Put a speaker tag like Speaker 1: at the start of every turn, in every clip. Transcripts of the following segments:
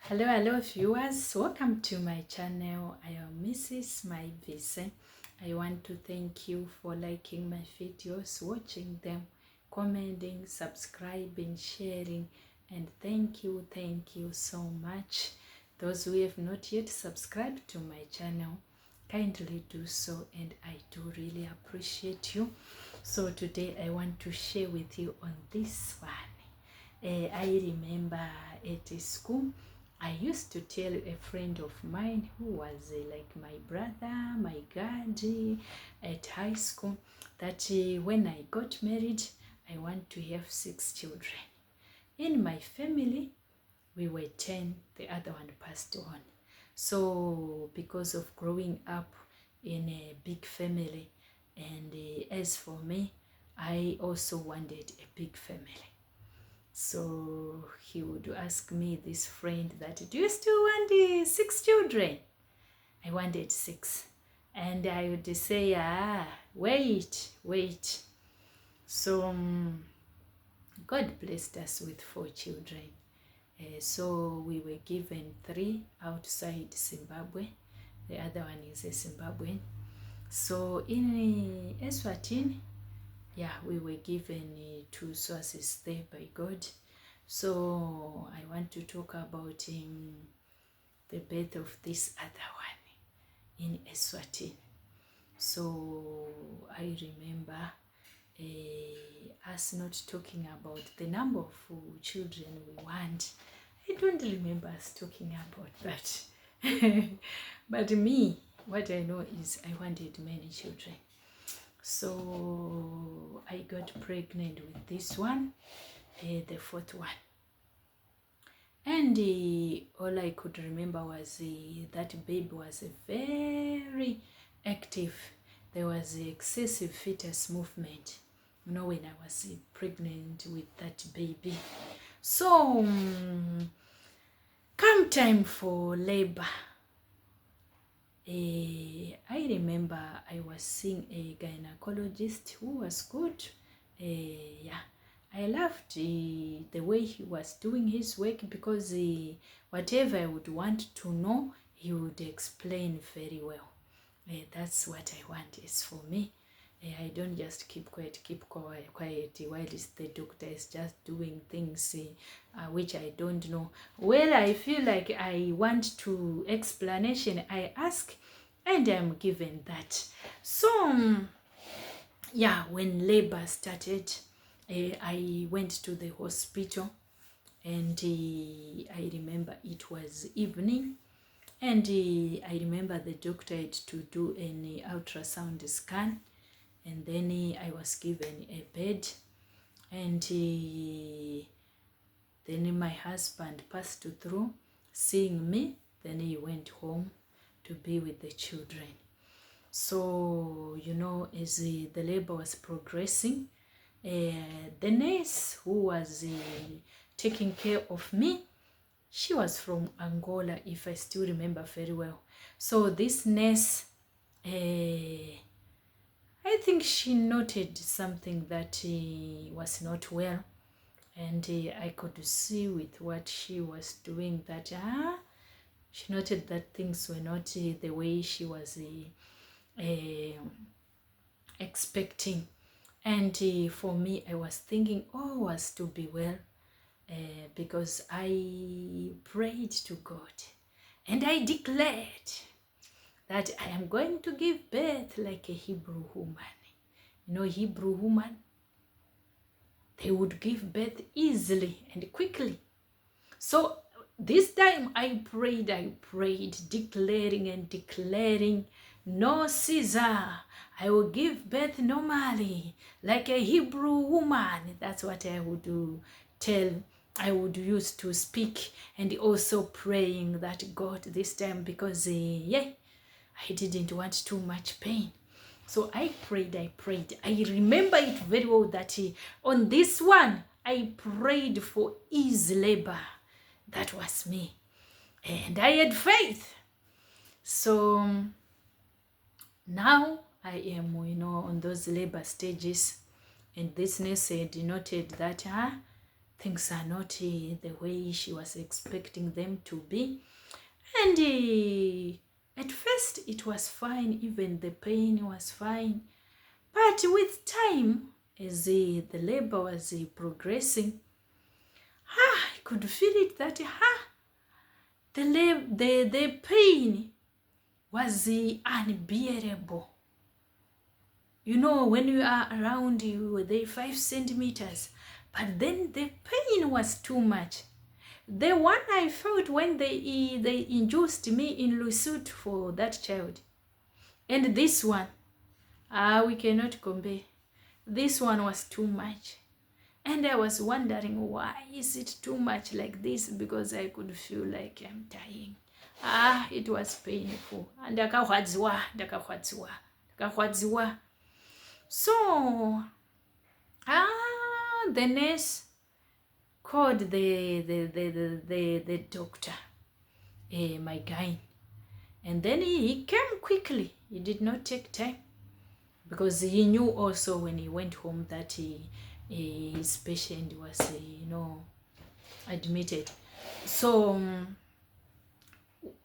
Speaker 1: Hello viewers, welcome to my channel. I am Mrs. Maivise. I want to thank you for liking my videos, watching them, commenting, subscribing, sharing, and thank you so much. Those who have not yet subscribed to my channel, kindly do so, and I do really appreciate you. So today I want to share with you on this one. I remember at school I used to tell a friend of mine who was like my brother, my guardian at high school, that when I got married, I want to have 6 children. In my family, we were 10, the other one passed on. So because of growing up in a big family, and as for me, I also wanted a big family. So he would ask me, this friend, that do you still want 6 children? I wanted 6. And I would say, wait. So God blessed us with 4 children. So we were given 3 outside Zimbabwe. The other one is a Zimbabwean. So in Eswatini, we were given 2 Swazis there by God. So I want to talk about the birth of this other one in Eswatini. So I remember us not talking about the number of children we want. I don't remember us talking about that. But me, what I know is I wanted many children. So I got pregnant with this one, the 4th one. And all I could remember was that baby was very active. There was excessive fetus movement, when I was pregnant with that baby. So come time for labor, I remember I was seeing a gynecologist who was good. I loved the way he was doing his work, because whatever I would want to know, he would explain very well. That's what I want is for me. I don't just keep quiet while the doctor is just doing things which I don't know. Well, I feel like I want to explanation, I ask, and I'm given that. So when labor started, I went to the hospital, and I remember it was evening, and I remember the doctor had to do an ultrasound scan, and then I was given a bed, and then my husband passed through, seeing me, then he went home to be with the children. So, as the labor was progressing, the nurse who was taking care of me, she was from Angola, if I still remember very well. So this nurse, I think she noted something that was not well, and I could see with what she was doing that she noted that things were not the way she was expecting. And for me, I was thinking all was to be well, because I prayed to God and I declared that I am going to give birth like a Hebrew woman. Hebrew woman, they would give birth easily and quickly. So this time I prayed, declaring, no Caesar, I will give birth normally, like a Hebrew woman. That's what I would I would use to speak, and also praying that God this time, because I didn't want too much pain. So I prayed. I remember it very well that on this one, I prayed for easy labor. That was me. And I had faith. So now I am, on those labor stages. And this nurse had noted that things are not the way she was expecting them to be. And at first it was fine, even the pain was fine. But with time, as the labor was progressing, I could feel it that the pain was unbearable. You know, when you are around, you were there 5 centimeters, but then the pain was too much. The one I felt when they induced me in Lusut for that child, and this one, we cannot compare. This one was too much. And I was wondering, why is it too much like this? Because I could feel like I'm dying. It was painful. And ndakahwadziwa. So, the nurse called the doctor, my guy. And then he came quickly. He did not take time. Because he knew also when he went home that his patient was, admitted. So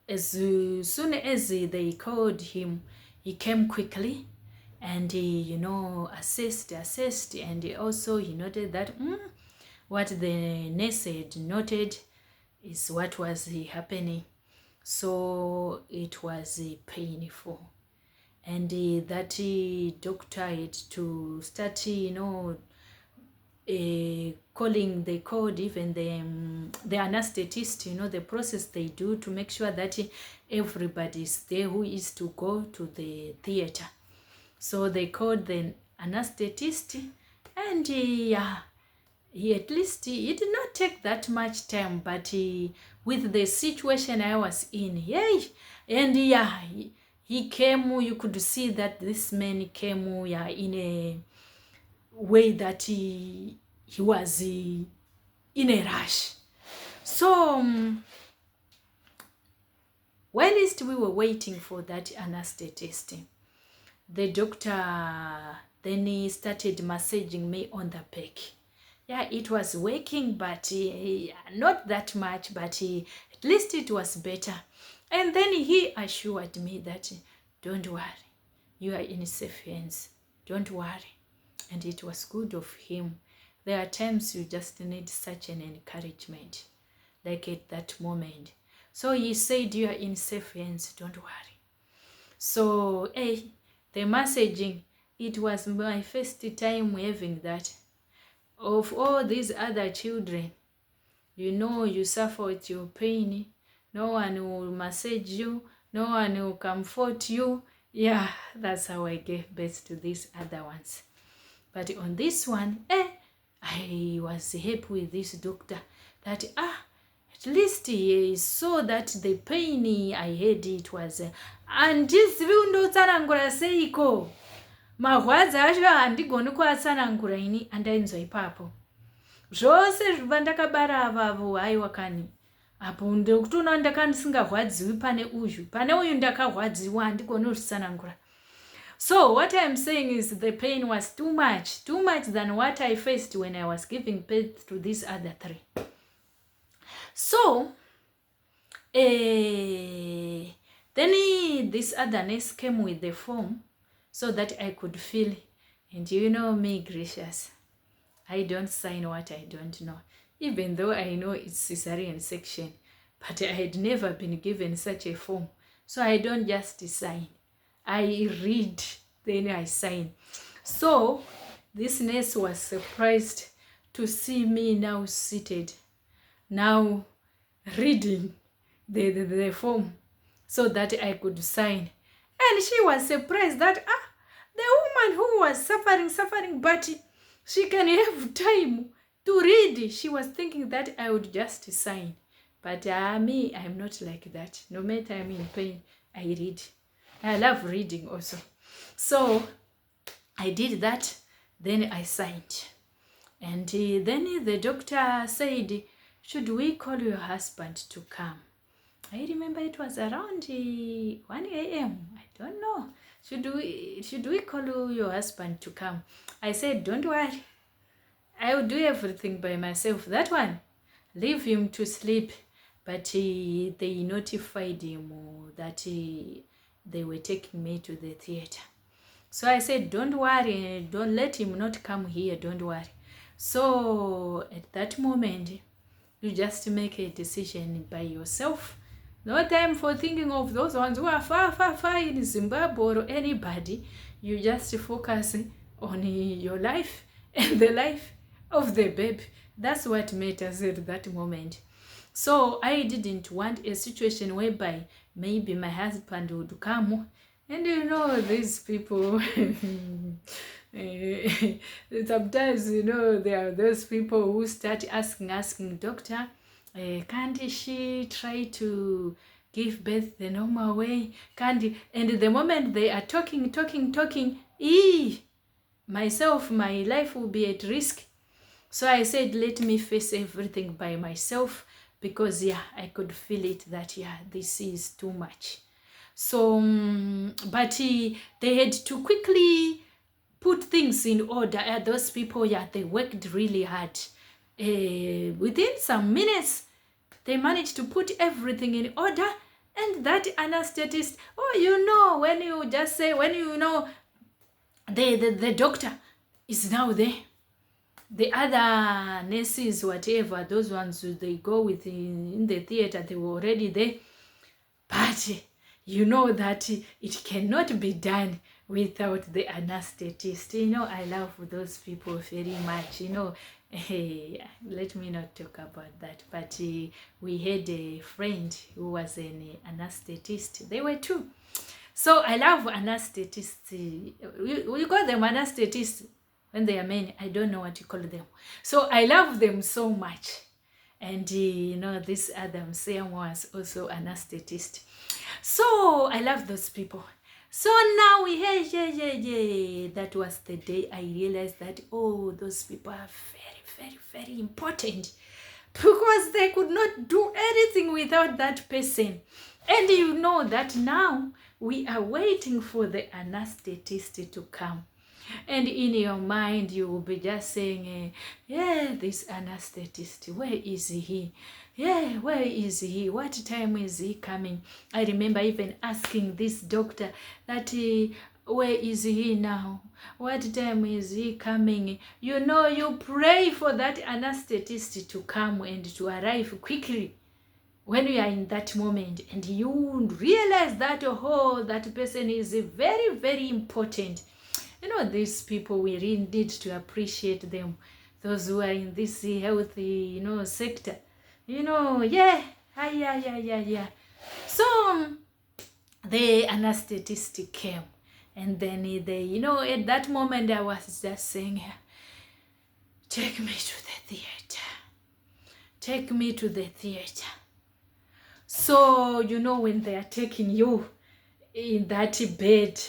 Speaker 1: as soon as they called him, he came quickly and he, assessed, and also he noted that what the nurse had noted is what was happening. So it was painful. And that doctor had to start, calling, they called even the anesthetist, the process they do to make sure that everybody is there who is to go to the theater. So they called the anesthetist, and he at least, it did not take that much time, but with the situation I was in, and he came, you could see that this man came in a way that he was in a rush. So while we were waiting for that anesthetist, the doctor then he started massaging me on the back. It was working, but not that much, but at least it was better. And then he assured me that, don't worry, you are in safe hands. Don't worry. And it was good of him. There are times you just need such an encouragement, like at that moment. So he said, you are in safe hands, don't worry. So, the messaging, it was my first time having that. Of all these other children, you suffer with your pain. No one will massage you. No one will comfort you. That's how I gave birth to these other ones. But on this one, I was happy with this doctor that, at least he saw that the pain I had, it was, handisivi kundotsanangura seiko. Marwadzi acho handigoni kuatsanangura ini, andainzwa ipapo. Zvose zvibva ndakabara avavo haiwa kani. Apo ndokutona ndakandisingarwadziwi pane uyu ndakarwadziwa, handigoni kuzvitsanangura. So what I'm saying is the pain was too much than what I faced when I was giving birth to these other 3. So then this other nurse came with the form so that I could fill. And you know me, gracious, I don't sign what I don't know, even though I know it's cesarean section, but I had never been given such a form. So I don't just sign, I read, then I sign. So this nurse was surprised to see me now seated, now reading the form so that I could sign. And she was surprised that the woman who was suffering, but she can have time to read. She was thinking that I would just sign. But me, I'm not like that. No matter I'm in pain, I read. I love reading also. So I did that, then I signed. And then the doctor said, should we call your husband to come? I remember it was around 1 a.m. I don't know. Should we call your husband to come? I said, don't worry. I will do everything by myself. That one, leave him to sleep. But they notified him that they were taking me to the theater. So I said, don't worry, don't let him not come here, don't worry. So at that moment, you just make a decision by yourself. No time for thinking of those ones who are far, far, far in Zimbabwe or anybody. You just focus on your life and the life of the baby. That's what matters at that moment. So I didn't want a situation whereby maybe my husband would come. And you know, these people, sometimes, you know, there are those people who start asking, doctor, can't she try to give birth the normal way? And the moment they are talking, myself, my life will be at risk. So I said, let me face everything by myself, because I could feel it that this is too much. So but they had to quickly put things in order. Those people, they worked really hard. Within some minutes, they managed to put everything in order. And that anesthetist, when you just say, when you know the doctor is now there, the other nurses, whatever, those ones they go with in the theater, they were already there. But you know that it cannot be done without the anesthetist. I love those people very much. Let me not talk about that. But we had a friend who was an anesthetist. They were two. So I love anesthetists. We call them anesthetists when they are men. I don't know what you call them. So I love them so much. And this Adam Sam was also an anesthetist. So I love those people. So now that was the day I realized that, those people are very, very, very important, because they could not do anything without that person. And you know that now we are waiting for the anesthetist to come. And in your mind, you will be just saying, this anesthetist, where is he? Where is he? What time is he coming? I remember even asking this doctor that, where is he now? What time is he coming? You pray for that anesthetist to come and to arrive quickly when you are in that moment, and you realize that, that person is very, very important. These people, we really need to appreciate them. Those who are in this healthy, sector. So the anesthetist came, and then at that moment I was just saying, take me to the theater. Take me to the theater. So, when they are taking you in that bed,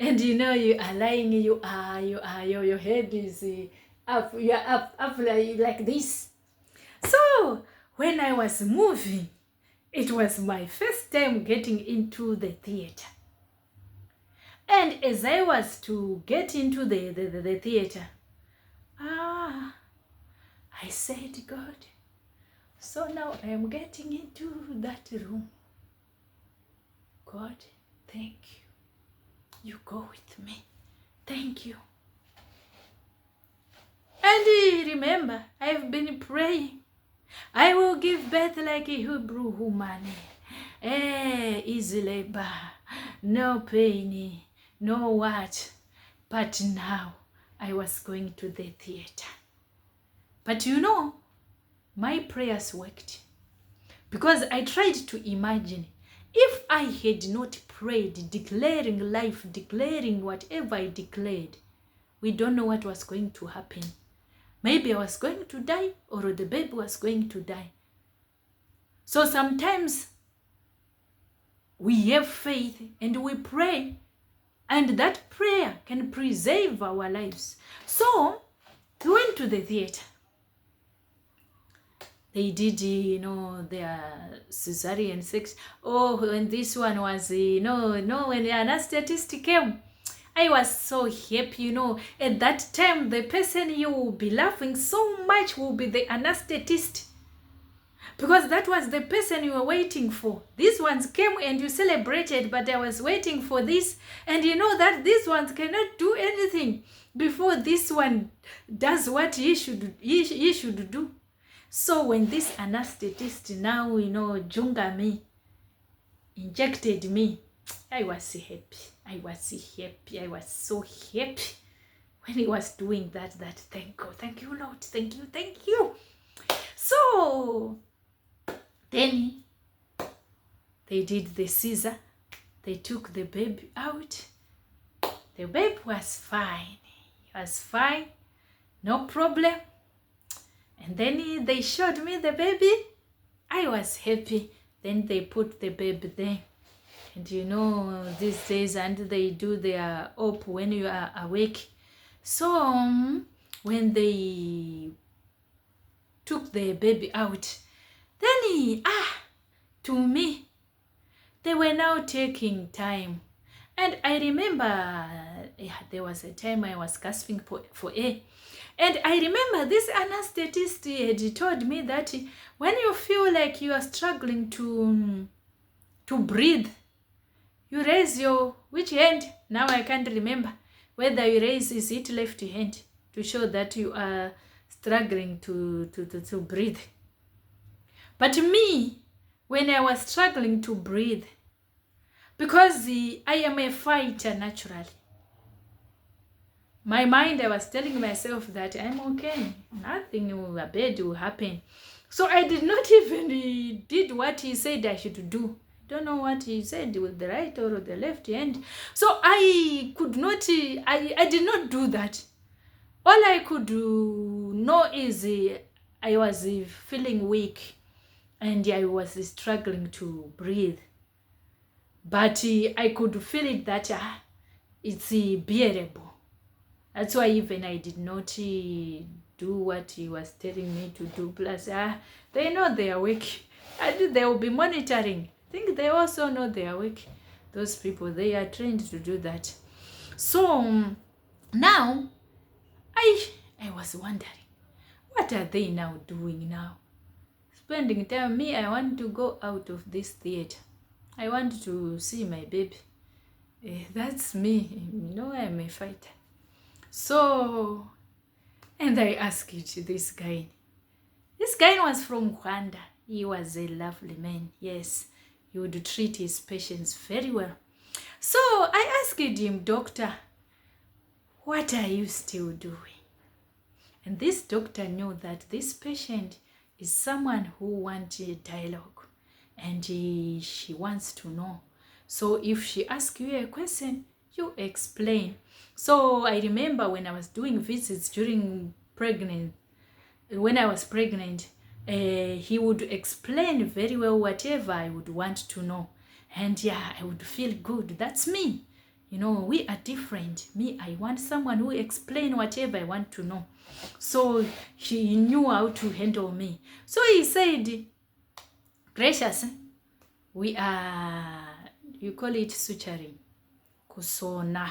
Speaker 1: and you are lying, your head is up, you are up like this. So when I was moving, it was my first time getting into the theater. And as I was to get into the theater, I said, God, so now I am getting into that room. God, thank you. You go with me. Thank you. And remember, I've been praying. I will give birth like a Hebrew woman. Easy labor. No pain. No what. But now I was going to the theater. But my prayers worked. Because I tried to imagine, if I had not prayed, declaring life, declaring whatever I declared, we don't know what was going to happen. Maybe I was going to die, or the baby was going to die. So sometimes we have faith and we pray, and that prayer can preserve our lives. So we went to the theater. They did, their cesarean sex. And this one was, when the anesthetist came, I was so happy, you know. At that time, the person you will be laughing so much will be the anesthetist. Because that was the person you were waiting for. These ones came and you celebrated, but I was waiting for this. And you know that these ones cannot do anything before this one does what he should do. So when this anesthetist now, you know, junga me, injected me, I was happy. I was happy. I was so happy when he was doing that. Thank God. Thank you, Lord. Thank you. Thank you. So then they did the Caesar. They took the baby out. The baby was fine. He was fine. No problem. And then they showed me the baby. I was happy. Then they put the baby there. And you know, these days, and they do their op when you are awake. So when they took the baby out, then to me, they were now taking time. And I remember there was a time I was gasping for air. And I remember this anesthetist had told me that when you feel like you are struggling to breathe, you raise your, which hand? Now I can't remember whether you raise, is it left hand, to show that you are struggling to breathe. But me, when I was struggling to breathe, because I am a fighter naturally, my mind, I was telling myself that I'm okay, nothing bad will happen. So I did not even did what he said I should do. Don't know what he said with the right or the left hand. So I could not, I did not do that. All I could know is I was feeling weak and I was struggling to breathe. But I could feel it that it's bearable. That's why even I did not do what he was telling me to do. Plus, they know they are weak. And they will be monitoring. I think they also know they are weak. Those people, they are trained to do that. So now, I was wondering, what are they now doing now? Spending time. Me, I want to go out of this theater. I want to see my baby. That's me. You know, I'm a fighter. So, and I asked this guy. This guy was from Rwanda. He was a lovely man. Yes, he would treat his patients very well. So I asked him, doctor, what are you still doing? And this doctor knew that this patient is someone who wants a dialogue. And she wants to know. So if she asks you a question, you explain. So I remember when I was doing visits during when I was pregnant, he would explain very well whatever I would want to know. And yeah, I would feel good. That's me. You know, we are different. Me, I want someone who explain whatever I want to know. So he knew how to handle me. So he said, gracious, we are, you call it suturing, kusona.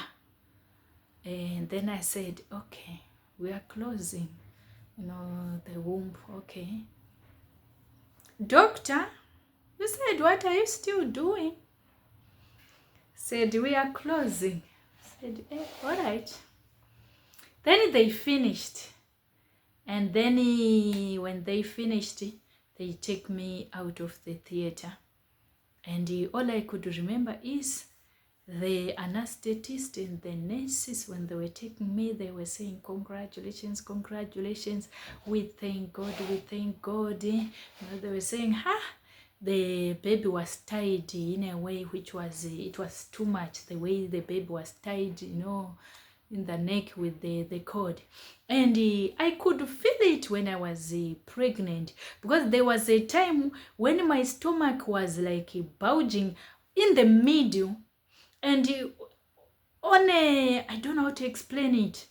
Speaker 1: And then I said, okay, we are closing, you know, the womb. Okay. Doctor, you said, what are you still doing? Said, we are closing. Said, all right. Then they finished. And then when they finished, they take me out of the theater. And all I could remember is the anesthetist and the nurses, when they were taking me, they were saying, congratulations, congratulations. We thank God, we thank God. You know, they were saying, the baby was tied in a way which was, it was too much, the way the baby was tied, you know, in the neck with the cord. And I could feel it when I was pregnant, because there was a time when my stomach was like bulging in the middle, and I don't know how to explain it,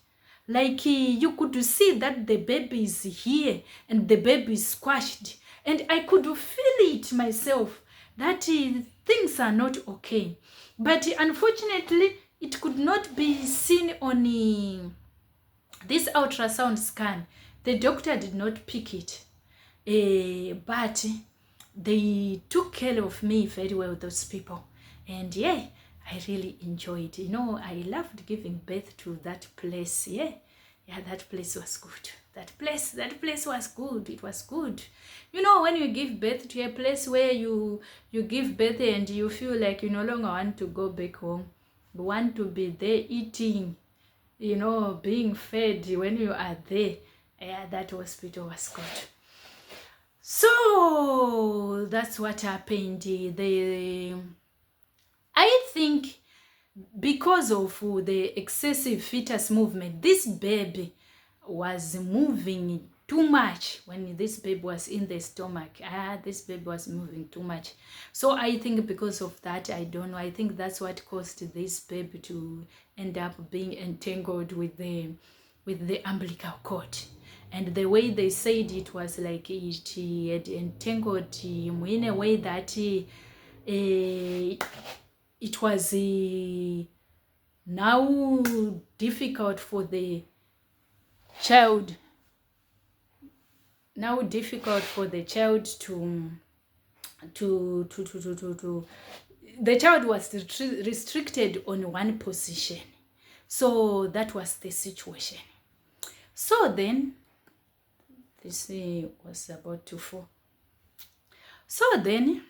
Speaker 1: like you could see that the baby is here and the baby is squashed, and I could feel it myself that things are not okay. But unfortunately, it could not be seen on this ultrasound scan. The doctor did not pick it, but they took care of me very well, those people. And yeah, I really enjoyed, I loved giving birth to that place. Yeah, that place was good. That place was good. It was good. When you give birth to a place where you give birth and you feel like you no longer want to go back home, you want to be there eating, being fed when you are there. Yeah, that hospital was good. So that's what happened. I think because of the excessive fetus movement, this baby was moving too much. When this baby was in the stomach, this baby was moving too much. So I think because of that, I don't know, I think that's what caused this baby to end up being entangled with the umbilical cord. And the way they said it was like it had entangled him in a way that it was now difficult for the child. Now difficult for the child to the child was restricted on one position. So that was the situation. So then this was about to fall. So then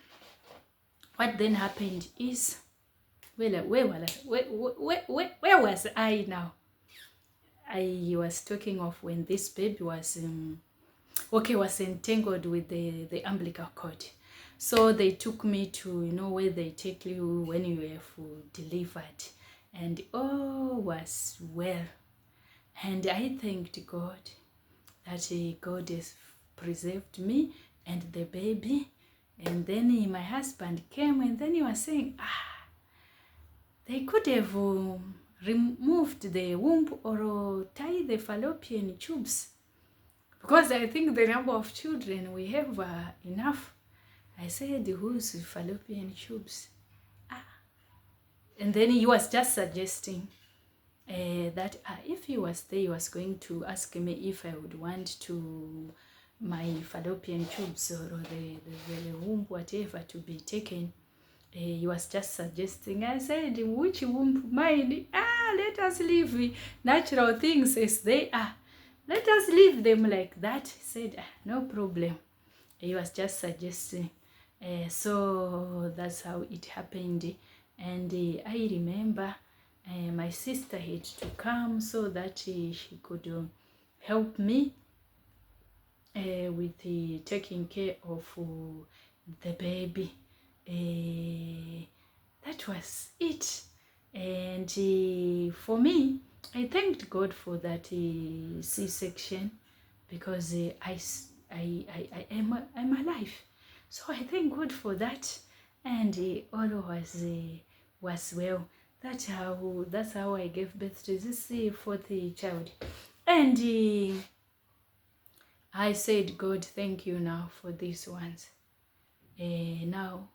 Speaker 1: what then happened is, where was I now? I was talking of when this baby was was entangled with the umbilical cord. So they took me to, where they take you when you have delivered, and all was well. And I thanked God that God has preserved me and the baby. And then my husband came, and then he was saying, they could have removed the womb or tie the fallopian tubes, because I think the number of children we have are enough. I said, whose fallopian tubes? And then he was just suggesting that if he was there, he was going to ask me if I would want to my fallopian tubes or the womb, whatever, to be taken. He was just suggesting. I said, which womb? Mine? Let us leave natural things as they are. Let us leave them like that. He said, no problem. He was just suggesting. So that's how it happened. And I remember my sister had to come so that she could help me with taking care of the baby. That was it. And for me, I thanked God for that C-section, because I'm alive. So I thank God for that, and all was well. That's how I gave birth to this fourth child. And I said, God, thank you now for these ones. Now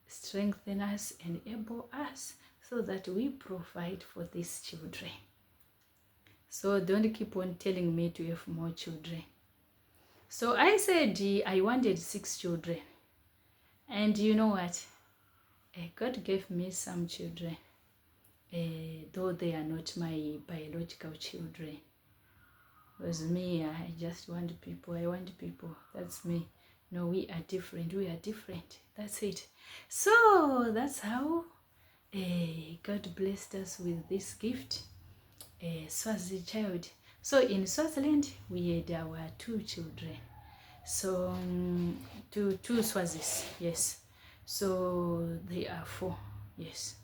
Speaker 1: strengthen us, enable us, so that we provide for these children. So don't keep on telling me to have more children. So I said I wanted 6 children. And you know what? God gave me some children, though they are not my biological children. It was me, I just want people, I want people. That's me. No, we are different, That's it. So that's how God blessed us with this gift, Swazi child. So in Swaziland, we had our 2 children. So two Swazis, yes. So they are 4, yes.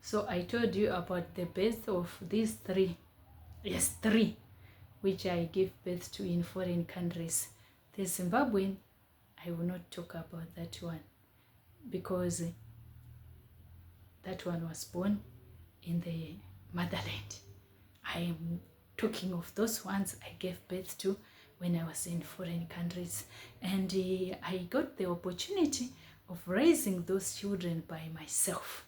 Speaker 1: So I told you about the birth of these 3. Yes, 3, which I gave birth to in foreign countries. The Zimbabwean, I will not talk about that one, because that one was born in the motherland. I am talking of those ones I gave birth to when I was in foreign countries. And I got the opportunity of raising those children by myself.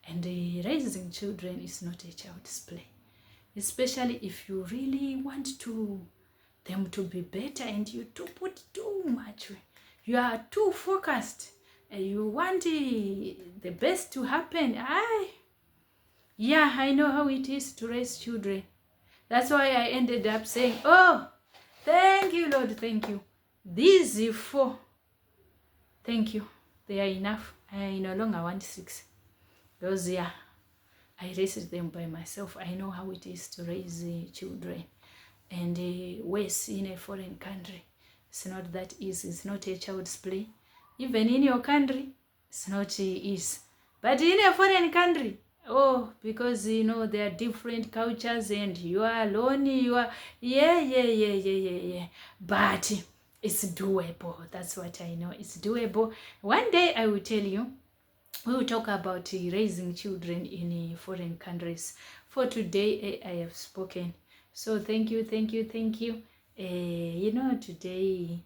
Speaker 1: And raising children is not a child's play, especially if you really want them to be better and you to put too much. You are too focused. You want the best to happen. Yeah, I know how it is to raise children. That's why I ended up saying, oh, thank you, Lord, thank you. These 4, thank you. They are enough. I no longer want 6. Because, yeah, I raised them by myself. I know how it is to raise children. And worse in a foreign country. It's not that easy. It's not a child's play. Even in your country, it's not easy. But in a foreign country, oh, because, there are different cultures and you are alone, yeah. But it's doable. That's what I know. It's doable. One day I will tell you, we will talk about raising children in foreign countries. For today, I have spoken. So thank you. Today,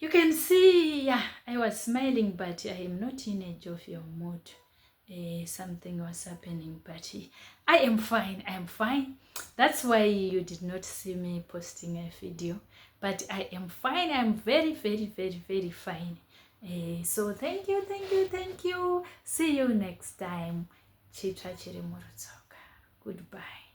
Speaker 1: you can see, yeah, I was smiling, but I am not in a jovial mood. Something was happening, but I am fine. That's why you did not see me posting a video. But I am fine. I'm very, very, very, very fine. So thank you. See you next time. Chitra chiri murutsoka. Goodbye.